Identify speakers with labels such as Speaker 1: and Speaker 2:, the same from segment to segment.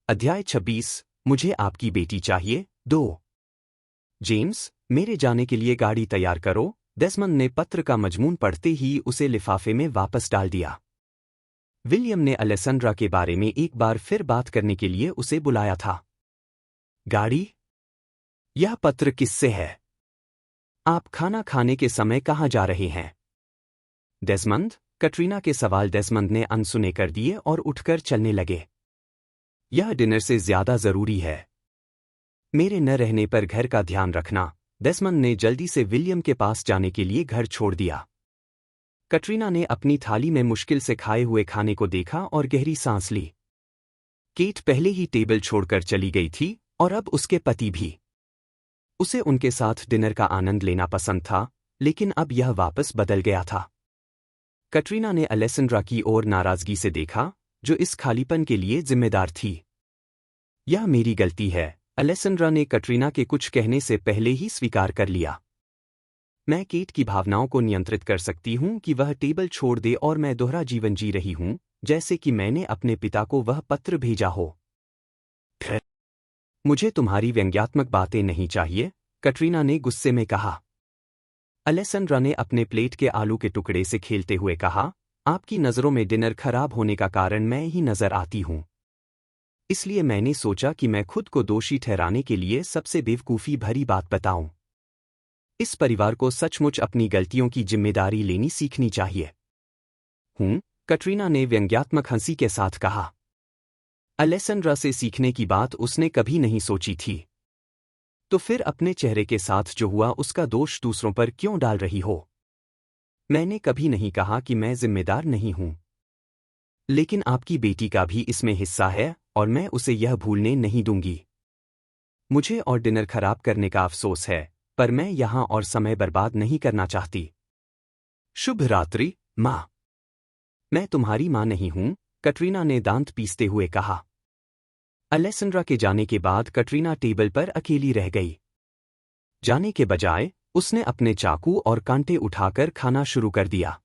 Speaker 1: अध्याय 26। मुझे आपकी बेटी चाहिए। 2। जेम्स, मेरे जाने के लिए गाड़ी तैयार करो। डेस्मंड ने पत्र का मजमून पढ़ते ही उसे लिफाफे में वापस डाल दिया। विलियम ने अलेसंड्रा के बारे में एक बार फिर बात करने के लिए उसे बुलाया था। गाड़ी? यह पत्र किससे है? आप खाना खाने के समय कहाँ जा रहे हैं? डेस्मंड, कटरीना के सवाल डेस्मंड ने अनसुने कर दिए और उठकर चलने लगे। यह डिनर से ज्यादा जरूरी है। मेरे न रहने पर घर का ध्यान रखना। डेस्मंड ने जल्दी से विलियम के पास जाने के लिए घर छोड़ दिया। कटरीना ने अपनी थाली में मुश्किल से खाए हुए खाने को देखा और गहरी सांस ली। केट पहले ही टेबल छोड़कर चली गई थी और अब उसके पति भी। उसे उनके साथ डिनर का आनंद लेना पसंद था, लेकिन अब यह वापस बदल गया था। कटरीना ने अलेसंड्रा की ओर नाराजगी से देखा, जो इस खालीपन के लिए जिम्मेदार थी। यह मेरी गलती है, अलेसंड्रा ने कटरीना के कुछ कहने से पहले ही स्वीकार कर लिया। मैं केट की भावनाओं को नियंत्रित कर सकती हूं कि वह टेबल छोड़ दे और मैं दोहरा जीवन जी रही हूं, जैसे कि मैंने अपने पिता को वह पत्र भेजा हो। फिर मुझे तुम्हारी व्यंग्यात्मक बातें नहीं चाहिए, कटरीना ने गुस्से में कहा। अलेसंड्रा ने अपने प्लेट के आलू के टुकड़े से खेलते हुए कहा, आपकी नज़रों में डिनर खराब होने का कारण मैं ही नजर आती हूं। इसलिए मैंने सोचा कि मैं खुद को दोषी ठहराने के लिए सबसे बेवकूफ़ी भरी बात बताऊं। इस परिवार को सचमुच अपनी गलतियों की जिम्मेदारी लेनी सीखनी चाहिए। कटरीना ने व्यंग्यात्मक हंसी के साथ कहा। अलेसंड्रा से सीखने की बात उसने कभी नहीं सोची थी। तो फिर अपने चेहरे के साथ जो हुआ उसका दोष दूसरों पर क्यों डाल रही हो? मैंने कभी नहीं कहा कि मैं जिम्मेदार नहीं हूं। लेकिन आपकी बेटी का भी इसमें हिस्सा है और मैं उसे यह भूलने नहीं दूंगी। मुझे और डिनर खराब करने का अफसोस है, पर मैं यहां और समय बर्बाद नहीं करना चाहती। शुभ रात्रि, मां। मैं तुम्हारी मां नहीं हूं, कटरीना ने दांत पीसते हुए कहा। अलेसंड्रा के जाने के बाद कटरीना टेबल पर अकेली रह गई। जाने के बजाय उसने अपने चाकू और कांटे उठाकर खाना शुरू कर दिया।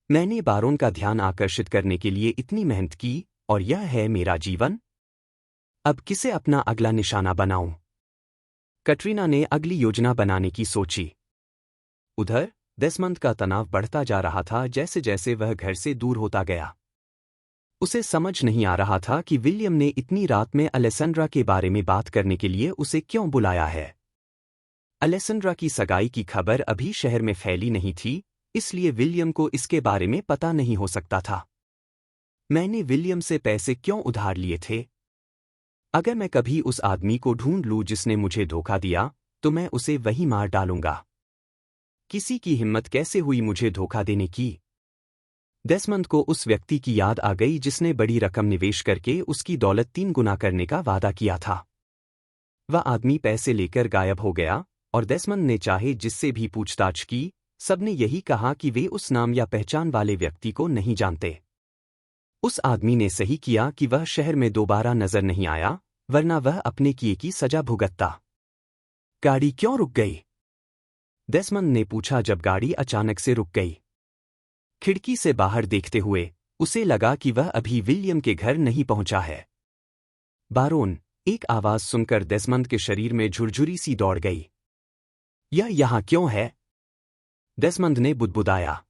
Speaker 1: मैंने बारोन का ध्यान आकर्षित करने के लिए इतनी मेहनत की और यह है मेरा जीवन। अब किसे अपना अगला निशाना बनाऊं? कटरीना ने अगली योजना बनाने की सोची। उधर डेस्मंड का तनाव बढ़ता जा रहा था जैसे जैसे वह घर से दूर होता गया। उसे समझ नहीं आ रहा था कि विलियम ने इतनी रात में अलेसंड्रा के बारे में बात करने के लिए उसे क्यों बुलाया है। अलेसंड्रा की सगाई की खबर अभी शहर में फैली नहीं थी, इसलिए विलियम को इसके बारे में पता नहीं हो सकता था। मैंने विलियम से पैसे क्यों उधार लिए थे? अगर मैं कभी उस आदमी को ढूंढ लूं जिसने मुझे धोखा दिया, तो मैं उसे वहीं मार डालूंगा। किसी की हिम्मत कैसे हुई मुझे धोखा देने की? डेस्मंड को उस व्यक्ति की याद आ गई जिसने बड़ी रकम निवेश करके उसकी दौलत 3 गुना करने का वादा किया था। वह आदमी पैसे लेकर गायब हो गया और डेस्मंड ने चाहे जिससे भी पूछताछ की, सबने यही कहा कि वे उस नाम या पहचान वाले व्यक्ति को नहीं जानते। उस आदमी ने सही किया कि वह शहर में दोबारा नजर नहीं आया, वरना वह अपने किए की सजा भुगतता। गाड़ी क्यों रुक गई? डेस्मंड ने पूछा जब गाड़ी अचानक से रुक गई। खिड़की से बाहर देखते हुए उसे लगा कि वह अभी विलियम के घर नहीं पहुंचा है। बारोन, एक आवाज सुनकर डेस्मंड के शरीर में झुरझुरी सी दौड़ गई। यह यहां क्यों है? डेस्मंड ने बुदबुदाया।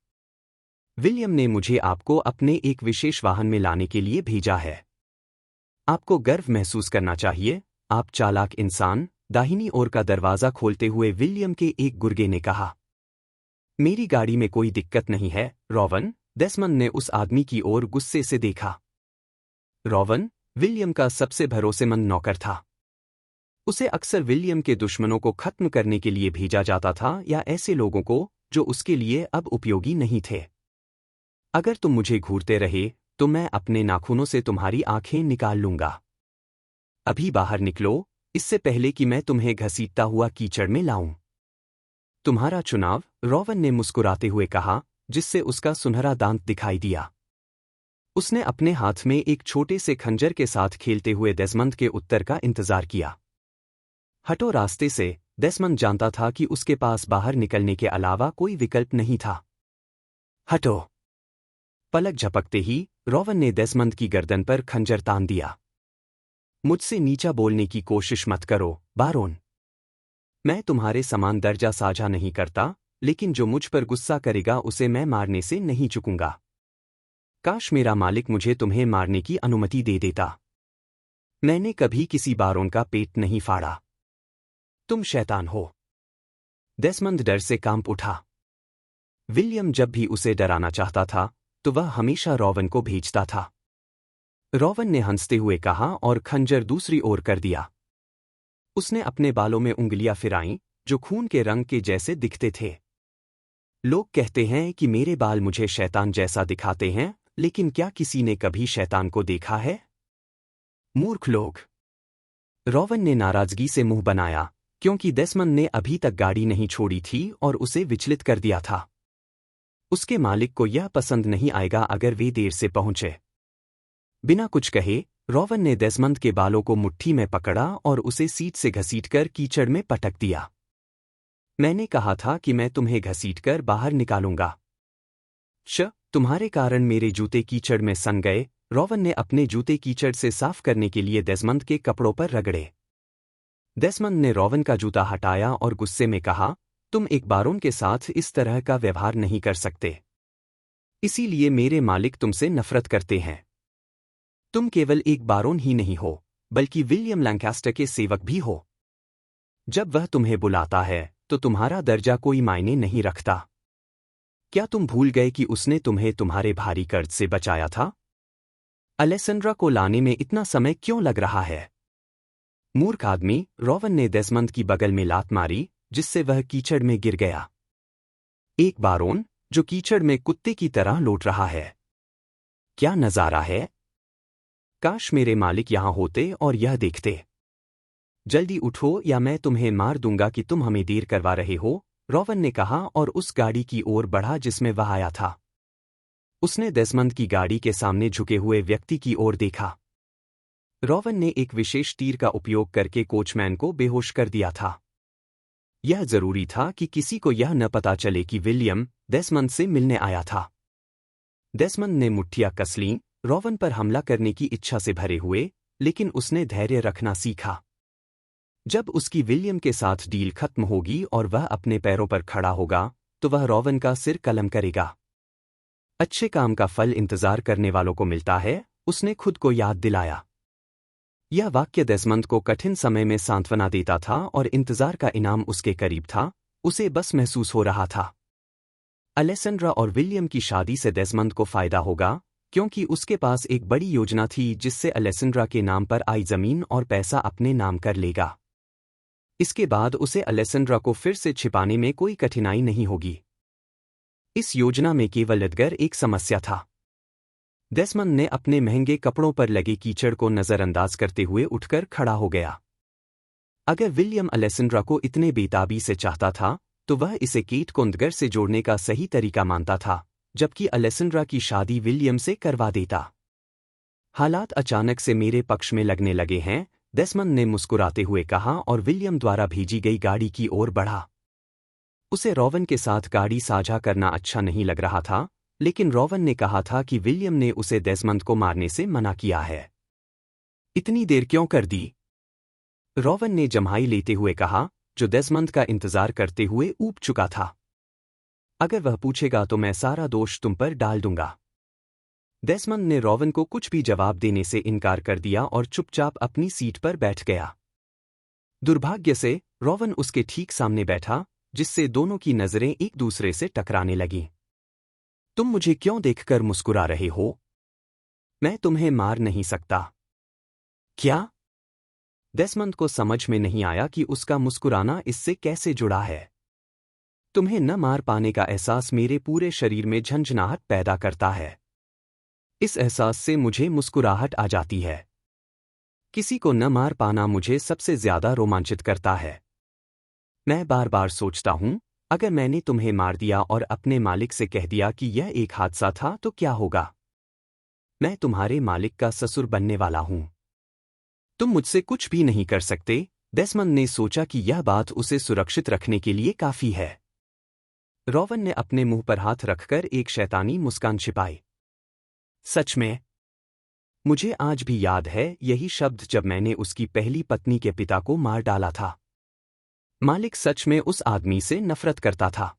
Speaker 1: विलियम ने मुझे आपको अपने एक विशेष वाहन में लाने के लिए भेजा है। आपको गर्व महसूस करना चाहिए, आप चालाक इंसान। दाहिनी ओर का दरवाजा खोलते हुए विलियम के एक गुर्गे ने कहा। मेरी गाड़ी में कोई दिक्कत नहीं है, रोवन। डेस्मंड ने उस आदमी की ओर गुस्से से देखा। रोवन विलियम का सबसे भरोसेमंद नौकर था। उसे अक्सर विलियम के दुश्मनों को खत्म करने के लिए भेजा जाता था या ऐसे लोगों को जो उसके लिए अब उपयोगी नहीं थे। अगर तुम मुझे घूरते रहे तो मैं अपने नाखूनों से तुम्हारी आंखें निकाल लूंगा। अभी बाहर निकलो, इससे पहले कि मैं तुम्हें घसीटता हुआ कीचड़ में लाऊं। तुम्हारा चुनाव, रोवन ने मुस्कुराते हुए कहा, जिससे उसका सुनहरा दांत दिखाई दिया। उसने अपने हाथ में एक छोटे से खंजर के साथ खेलते हुए डेस्मंड के उत्तर का इंतजार किया। हटो रास्ते से। डेस्मंड जानता था कि उसके पास बाहर निकलने के अलावा कोई विकल्प नहीं था। हटो। पलक झपकते ही रोवन ने डेस्मंड की गर्दन पर खंजर तान दिया। मुझसे नीचा बोलने की कोशिश मत करो, बारोन। मैं तुम्हारे समान दर्जा साझा नहीं करता, लेकिन जो मुझ पर गुस्सा करेगा उसे मैं मारने से नहीं चूकूंगा। काश मेरा मालिक मुझे तुम्हें मारने की अनुमति दे देता। मैंने कभी किसी बारोन का पेट नहीं फाड़ा। तुम शैतान हो। डेसमंड डर से कांप उठा। विलियम जब भी उसे डराना चाहता था तो वह हमेशा रॉवन को भेजता था। रॉवन ने हंसते हुए कहा और खंजर दूसरी ओर कर दिया। उसने अपने बालों में उंगलियां फिराईं, जो खून के रंग के जैसे दिखते थे। लोग कहते हैं कि मेरे बाल मुझे शैतान जैसा दिखाते हैं, लेकिन क्या किसी ने कभी शैतान को देखा है? मूर्ख लोग। रॉवन ने नाराजगी से मुंह बनाया, क्योंकि डेसमंड ने अभी तक गाड़ी नहीं छोड़ी थी और उसे विचलित कर दिया था। उसके मालिक को यह पसंद नहीं आएगा अगर वे देर से पहुंचे। बिना कुछ कहे रॉवन ने डेसमंड के बालों को मुट्ठी में पकड़ा और उसे सीट से घसीटकर कीचड़ में पटक दिया। मैंने कहा था कि मैं तुम्हें घसीटकर बाहर निकालूंगा। तुम्हारे कारण मेरे जूते कीचड़ में सन गए। रॉवन ने अपने जूते कीचड़ से साफ करने के लिए डेसमंड के कपड़ों पर रगड़े। डेसमंड ने रॉवन का जूता हटाया और गुस्से में कहा, तुम एक बारोन के साथ इस तरह का व्यवहार नहीं कर सकते। इसीलिए मेरे मालिक तुमसे नफरत करते हैं। तुम केवल एक बारोन ही नहीं हो, बल्कि विलियम लैंकास्टर के सेवक भी हो। जब वह तुम्हें बुलाता है तो तुम्हारा दर्जा कोई मायने नहीं रखता। क्या तुम भूल गए कि उसने तुम्हें तुम्हारे भारी कर्ज से बचाया था? अलेसेंड्रा को लाने में इतना समय क्यों लग रहा है? मूर्ख आदमी। रॉवन ने डेसमंड की बगल में लात मारी, जिससे वह कीचड़ में गिर गया। एक बारोन जो कीचड़ में कुत्ते की तरह लौट रहा है। क्या नजारा है! काश मेरे मालिक यहां होते और यह देखते। जल्दी उठो या मैं तुम्हें मार दूंगा कि तुम हमें देर करवा रहे हो, रॉवन ने कहा और उस गाड़ी की ओर बढ़ा जिसमें वह आया था। उसने डेसमंड की गाड़ी के सामने झुके हुए व्यक्ति की ओर देखा। रॉवन ने एक विशेष तीर का उपयोग करके कोचमैन को बेहोश कर दिया था। यह जरूरी था कि किसी को यह न पता चले कि विलियम डेसमंड से मिलने आया था। डेसमंड ने मुट्ठियां कस लीं, रॉवन पर हमला करने की इच्छा से भरे हुए, लेकिन उसने धैर्य रखना सीखा। जब उसकी विलियम के साथ डील खत्म होगी और वह अपने पैरों पर खड़ा होगा, तो वह रॉवन का सिर कलम करेगा। अच्छे काम का फल इंतजार करने वालों को मिलता है, उसने खुद को याद दिलाया। यह वाक्य डेसमंड को कठिन समय में सांत्वना देता था और इंतजार का इनाम उसके करीब था, उसे बस महसूस हो रहा था। अलेसेंड्रा और विलियम की शादी से डेसमंड को फायदा होगा, क्योंकि उसके पास एक बड़ी योजना थी जिससे अलेसेंड्रा के नाम पर आई जमीन और पैसा अपने नाम कर लेगा। इसके बाद उसे अलेसेंड्रा को फिर से छिपाने में कोई कठिनाई नहीं होगी। इस योजना में केवल एडगर एक समस्या था। डेसमंड ने अपने महंगे कपड़ों पर लगे कीचड़ को नजरअंदाज करते हुए उठकर खड़ा हो गया। अगर विलियम अलेसेंड्रा को इतने बेताबी से चाहता था, तो वह इसे केट को एडगर से जोड़ने का सही तरीका मानता था, जबकि अलेसेंड्रा की शादी विलियम से करवा देता। हालात अचानक से मेरे पक्ष में लगने लगे हैं, डेसमंड ने मुस्कुराते हुए कहा और विलियम द्वारा भेजी गई गाड़ी की ओर बढ़ा। उसे रॉवन के साथ गाड़ी साझा करना अच्छा नहीं लग रहा था, लेकिन रॉवन ने कहा था कि विलियम ने उसे डेसमंड को मारने से मना किया है। इतनी देर क्यों कर दी? रॉवन ने जम्हाई लेते हुए कहा, जो डेसमंड का इंतजार करते हुए ऊब चुका था। अगर वह पूछेगा तो मैं सारा दोष तुम पर डाल दूंगा। डेसमंड ने रॉवन को कुछ भी जवाब देने से इनकार कर दिया और चुपचाप अपनी सीट पर बैठ गया। दुर्भाग्य से रॉवन उसके ठीक सामने बैठा, जिससे दोनों की नजरें एक दूसरे से टकराने लगीं। तुम मुझे क्यों देखकर मुस्कुरा रहे हो? मैं तुम्हें मार नहीं सकता। क्या? डेसमंड को समझ में नहीं आया कि उसका मुस्कुराना इससे कैसे जुड़ा है। तुम्हें न मार पाने का एहसास मेरे पूरे शरीर में झंझनाहट पैदा करता है। इस एहसास से मुझे मुस्कुराहट आ जाती है। किसी को न मार पाना मुझे सबसे ज्यादा रोमांचित करता है। मैं बार बार सोचता हूं, अगर मैंने तुम्हें मार दिया और अपने मालिक से कह दिया कि यह एक हादसा था तो क्या होगा? मैं तुम्हारे मालिक का ससुर बनने वाला हूं। तुम मुझसे कुछ भी नहीं कर सकते। डेसमंड ने सोचा कि यह बात उसे सुरक्षित रखने के लिए काफी है। रॉवन ने अपने मुंह पर हाथ रखकर एक शैतानी मुस्कान छिपाई। सच में? मुझे आज भी याद है यही शब्द जब मैंने उसकी पहली पत्नी के पिता को मार डाला था। मालिक सच में उस आदमी से नफरत करता था।